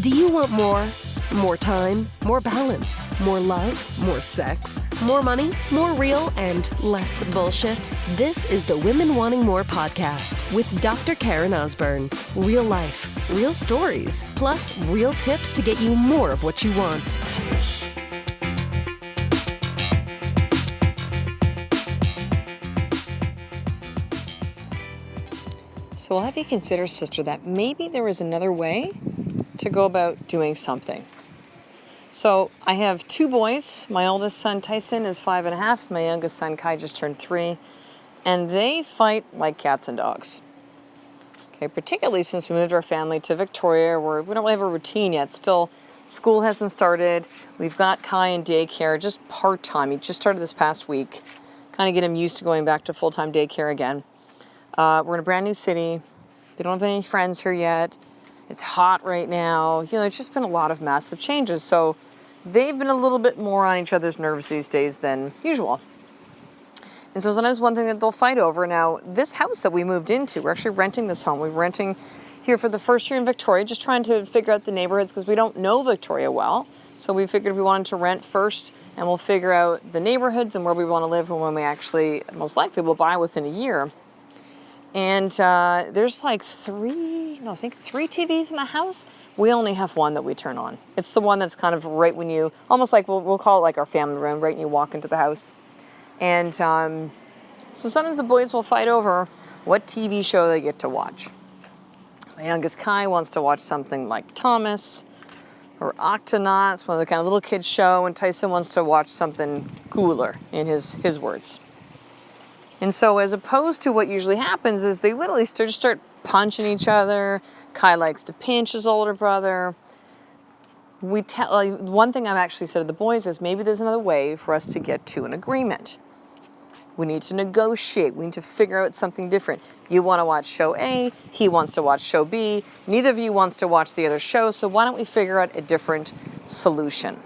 Do you want more? More time, more balance, more love, more sex, more money, more real, and less bullshit? This is the Women Wanting More podcast with Dr. Karen Osborne. Real life, real stories, plus real tips to get you more of what you want. So I'll have you consider, sister, that maybe there is another way to go about doing something. So I have two boys. My oldest son, Tyson, is 5.5. My youngest son, Kai, just turned 3. And they fight like cats and dogs. Okay, particularly since we moved our family to Victoria, where we don't really have a routine yet. Still, school hasn't started. We've got Kai in daycare, just part-time. He just started this past week. Kind of get him used to going back to full-time daycare again. We're in a brand new city. They don't have any friends here yet. It's hot right now. It's just been a lot of massive changes. So they've been a little bit more on each other's nerves these days than usual. And so sometimes one thing that they'll fight over. Now, this house that we moved into, we're actually renting this home. We're renting here for the first year in Victoria, just trying to figure out the neighborhoods because we don't know Victoria well. So we figured we wanted to rent first and we'll figure out the neighborhoods and where we want to live and when we actually most likely will buy within a year. And there's like three TVs in the house. We only have one that we turn on. It's the one that's kind of right when you, almost like we'll call it like our family room, right when you walk into the house. And so sometimes the boys will fight over what TV show they get to watch. My youngest Kai wants to watch something like Thomas or Octonauts, one of the kind of little kids show, and Tyson wants to watch something cooler, in his words. And so as opposed to what usually happens is they literally start punching each other. Kai likes to pinch his older brother. One thing I've actually said to the boys is maybe there's another way for us to get to an agreement. We need to negotiate. We need to figure out something different. You want to watch show A, he wants to watch show B. Neither of you wants to watch the other show, so why don't we figure out a different solution?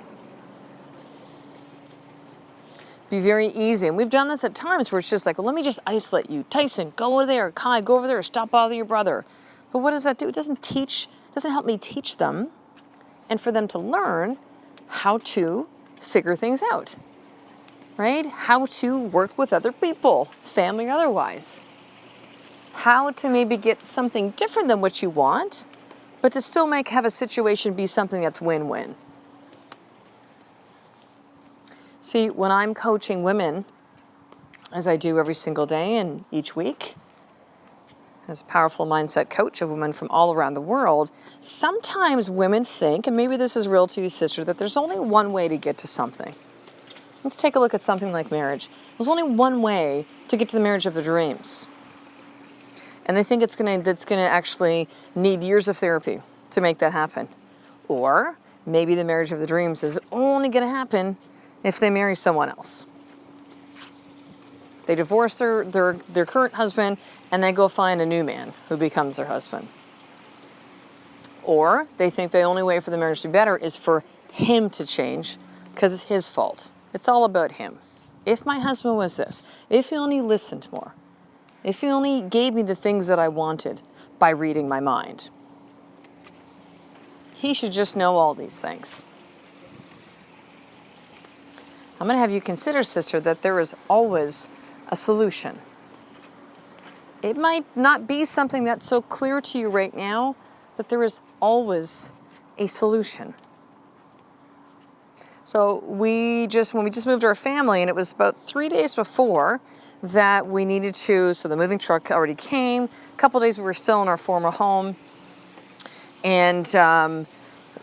Be very easy. And we've done this at times where it's just like, well, let me just isolate you. Tyson, go over there. Kai, go over there. Stop bothering your brother. But what does that do? It doesn't help me teach them and for them to learn how to figure things out, right? How to work with other people, family or otherwise. How to maybe get something different than what you want, but to still have a situation be something that's win-win. See, when I'm coaching women, as I do every single day and each week, as a powerful mindset coach of women from all around the world, sometimes women think, and maybe this is real to you, sister, that there's only one way to get to something. Let's take a look at something like marriage. There's only one way to get to the marriage of their dreams. And they think that's going to actually need years of therapy to make that happen. Or maybe the marriage of the dreams is only going to happen if they marry someone else. They divorce their current husband and they go find a new man who becomes their husband. Or they think the only way for the marriage to be better is for him to change because it's his fault. It's all about him. If my husband was this, if he only listened more, if he only gave me the things that I wanted by reading my mind, he should just know all these things. I'm going to have you consider, sister, that there is always a solution. It might not be something that's so clear to you right now, but there is always a solution. So when we just moved our family, and it was about 3 days before that we needed to, so the moving truck already came. A couple days we were still in our former home. And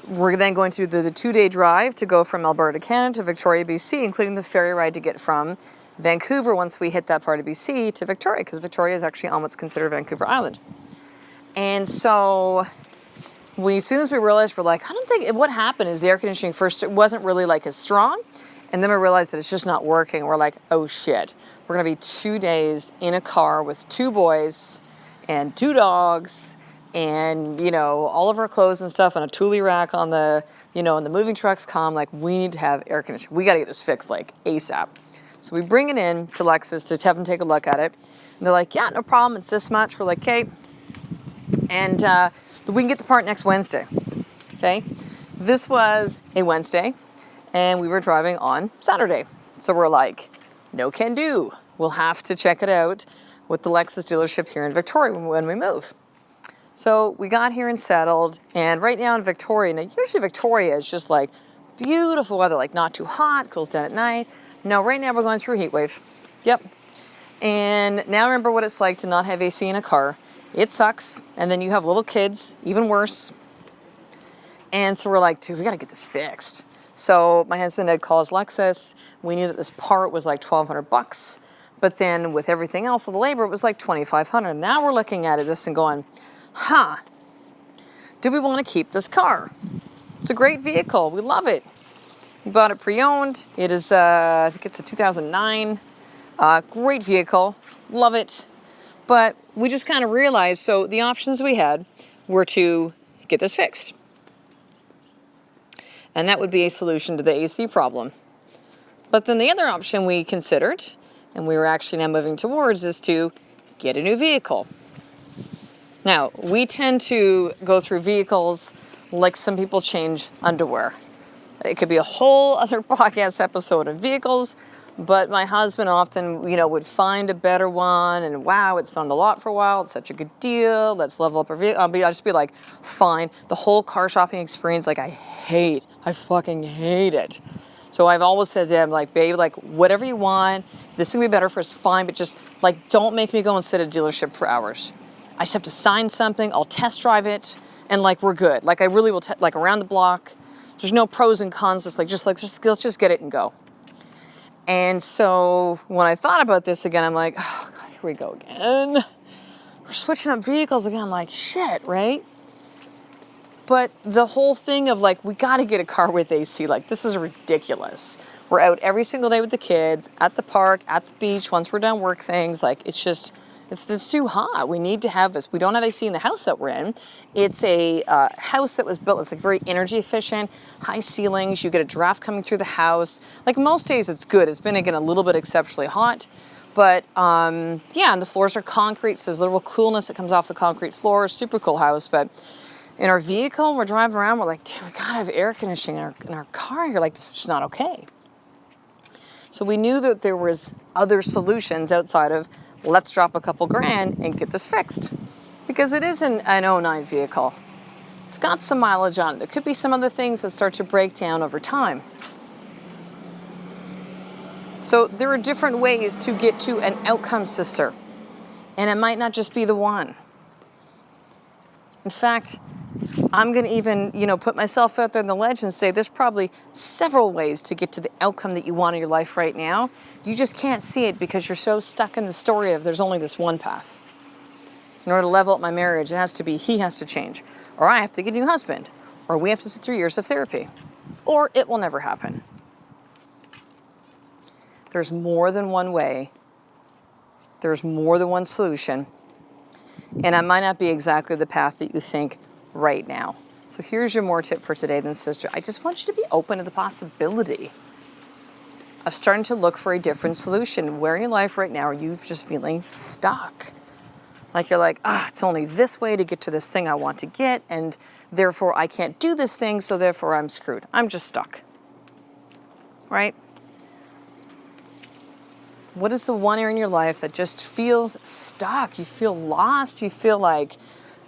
we're then going to do the 2-day drive to go from Alberta, Canada to Victoria, BC, including the ferry ride to get from Vancouver once we hit that part of BC to Victoria, because Victoria is actually on what's considered Vancouver Island. And so as soon as we realized, we're like, I don't think, what happened is the air conditioning first, it wasn't really like as strong. And then we realized that it's just not working. We're like, oh shit. We're going to be 2 days in a car with 2 boys and 2 dogs and, all of our clothes and stuff on a Thule rack on the, and the moving trucks come. Like, we need to have air conditioning. We got to get this fixed, like, ASAP. So we bring it in to Lexus to have them take a look at it. And they're like, yeah, no problem. It's this much. We're like, okay. And we can get the part next Wednesday. Okay. This was a Wednesday and we were driving on Saturday. So we're like, no can do. We'll have to check it out with the Lexus dealership here in Victoria when we move. So we got here and settled, and right now in Victoria, now usually Victoria is just like beautiful weather, like not too hot, cools down at night. No, right now we're going through a heat wave. Yep. And now I remember what it's like to not have AC in a car. It sucks. And then you have little kids, even worse. And so we're like, dude, we got to get this fixed. So my husband had called Lexus. We knew that this part was like $1,200, but then with everything else of the labor, it was like $2,500. Now we're looking at this and going, do we want to keep this car? It's a great vehicle. We love it. We bought it pre-owned. It is, I think it's a 2009. Great vehicle. Love it. But we just kind of realized, so the options we had were to get this fixed. And that would be a solution to the AC problem. But then the other option we considered, and we were actually now moving towards, is to get a new vehicle. Now, we tend to go through vehicles like some people change underwear. It could be a whole other podcast episode of vehicles, but my husband often, would find a better one, and wow, it's been on the lot for a while, it's such a good deal, let's level up our vehicle. I'll just be like, fine. The whole car shopping experience, like, I fucking hate it. So I've always said to him, like, babe, like, whatever you want, this can be better for us, fine, but just, like, don't make me go and sit at a dealership for hours. I just have to sign something, I'll test drive it, and, like, we're good. Like, I really will, like, around the block. There's no pros and cons, let's just get it and go. And so when I thought about this again, I'm like, oh, God, here we go again. We're switching up vehicles again. I'm like, shit, right? But the whole thing of like, we got to get a car with AC. Like, this is ridiculous. We're out every single day with the kids, at the park, at the beach, once we're done work things. Like, it's too hot. We need to have this. We don't have AC in the house that we're in. It's a house that was built, it's like very energy efficient, high ceilings. You get a draft coming through the house. Like most days it's good. It's been, again, a little bit exceptionally hot. But and the floors are concrete, so there's a little coolness that comes off the concrete floor. Super cool house. But in our vehicle, we're driving around, we're like, dude, we gotta have air conditioning in our car. You're like, this is just not okay. So we knew that there was other solutions outside of, let's drop a couple grand and get this fixed. Because it is an 09 vehicle. It's got some mileage on it. There could be some other things that start to break down over time. So there are different ways to get to an outcome, sister. And it might not just be the one. In fact, I'm going to even, put myself out there in the ledge and say there's probably several ways to get to the outcome that you want in your life right now. You just can't see it because you're so stuck in the story of there's only this one path. In order to level up my marriage, it has to be he has to change, or I have to get a new husband, or we have to sit through years of therapy, or it will never happen. There's more than one way. There's more than one solution. And it might not be exactly the path that you think right now. So here's your more tip for today then, sister. I just want you to be open to the possibility of starting to look for a different solution. Where in your life right now are you just feeling stuck? Like you're like, it's only this way to get to this thing I want to get, and therefore I can't do this thing, so therefore I'm screwed. I'm just stuck. Right? What is the one area in your life that just feels stuck? You feel lost. You feel like,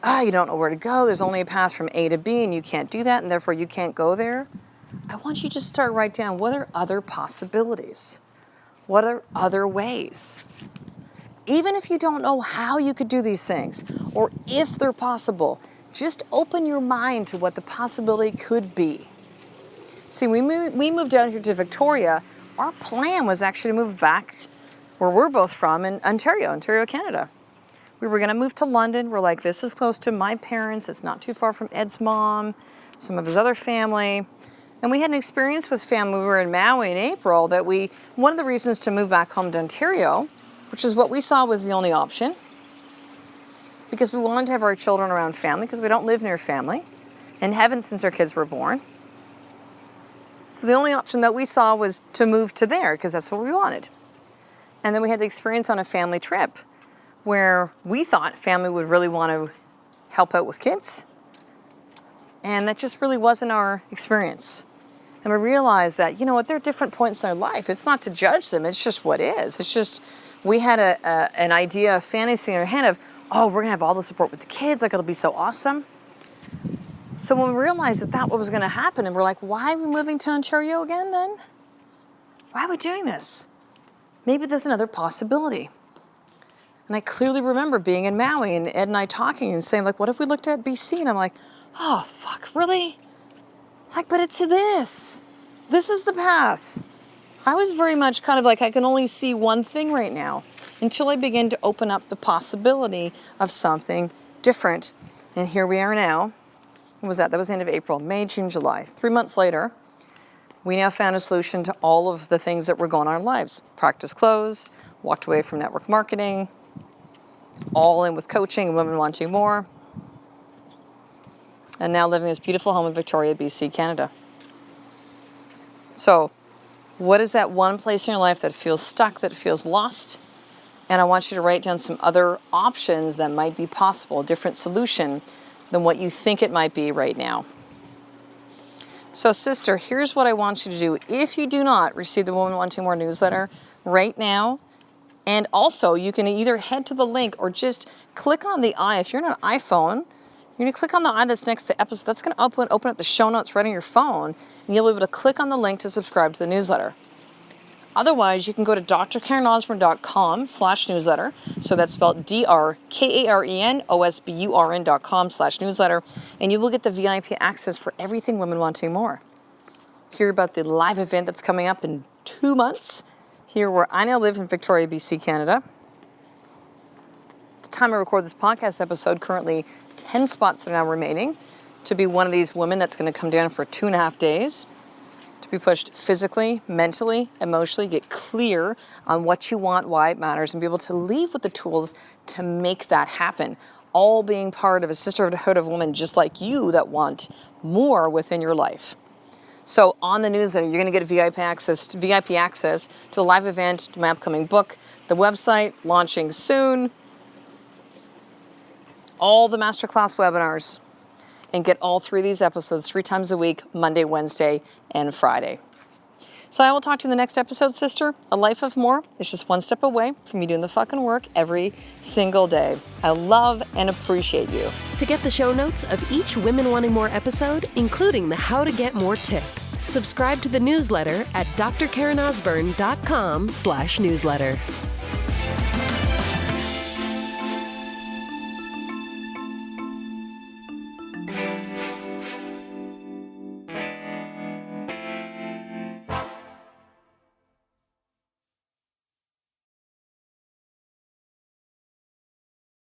you don't know where to go. There's only a path from A to B, and you can't do that, and therefore you can't go there. I want you to start write down, what are other possibilities? What are other ways? Even if you don't know how you could do these things, or if they're possible, just open your mind to what the possibility could be. See, we moved down here to Victoria. Our plan was actually to move back where we're both from in Ontario, Canada. We were going to move to London. We're like, this is close to my parents. It's not too far from Ed's mom, some of his other family. And we had an experience with family. We were in Maui in April that one of the reasons to move back home to Ontario, which is what we saw was the only option, because we wanted to have our children around family, because we don't live near family and haven't since our kids were born. So the only option that we saw was to move to there, because that's what we wanted. And then we had the experience on a family trip where we thought family would really want to help out with kids. And that just really wasn't our experience. And we realized that, you know what, there are different points in our life. It's not to judge them, it's just what is. It's just, we had an idea, a fantasy in our head of, oh, we're gonna have all the support with the kids, like it'll be so awesome. So when we realized that was gonna happen, and we're like, why are we moving to Ontario again then? Why are we doing this? Maybe there's another possibility. And I clearly remember being in Maui and Ed and I talking and saying, like, what if we looked at BC? And I'm like, oh, fuck, really? Like, but it's this. This is the path. I was very much kind of like, I can only see one thing right now until I begin to open up the possibility of something different. And here we are now. What was that? That was the end of April, May, June, July. 3 months later, we now found a solution to all of the things that were going on in our lives. Practice closed, walked away from network marketing, all in with coaching and women wanting more. And now living in this beautiful home in Victoria, BC, Canada. So, what is that one place in your life that feels stuck, that feels lost? And I want you to write down some other options that might be possible, a different solution than what you think it might be right now. So, sister, here's what I want you to do. If you do not receive the Women Wanting More newsletter right now, and also you can either head to the link or just click on the eye. If you're on an iPhone, you're going to click on the eye that's next to the episode. That's going to open up the show notes right on your phone, and you'll be able to click on the link to subscribe to the newsletter. Otherwise, you can go to drkarenosburn.com/newsletter. So that's spelled drkarenosburn.com/newsletter. And you will get the VIP access for everything Women Wanting More. Hear about the live event that's coming up in 2 months here where I now live in Victoria, BC, Canada. At the time I record this podcast episode, currently 10 spots are now remaining to be one of these women that's going to come down for 2.5 days. To be pushed physically, mentally, emotionally, get clear on what you want, why it matters, and be able to leave with the tools to make that happen. All being part of a sisterhood of women just like you that want more within your life. So on the newsletter, you're going to get VIP access to the live event, to my upcoming book, the website, launching soon, all the masterclass webinars, and get all 3 of these episodes 3 times a week, Monday, Wednesday, and Friday. So I will talk to you in the next episode, sister. A life of more is just one step away from you doing the fucking work every single day. I love and appreciate you. To get the show notes of each Women Wanting More episode, including the How to Get More tip, subscribe to the newsletter at drkarenosburn.com/newsletter.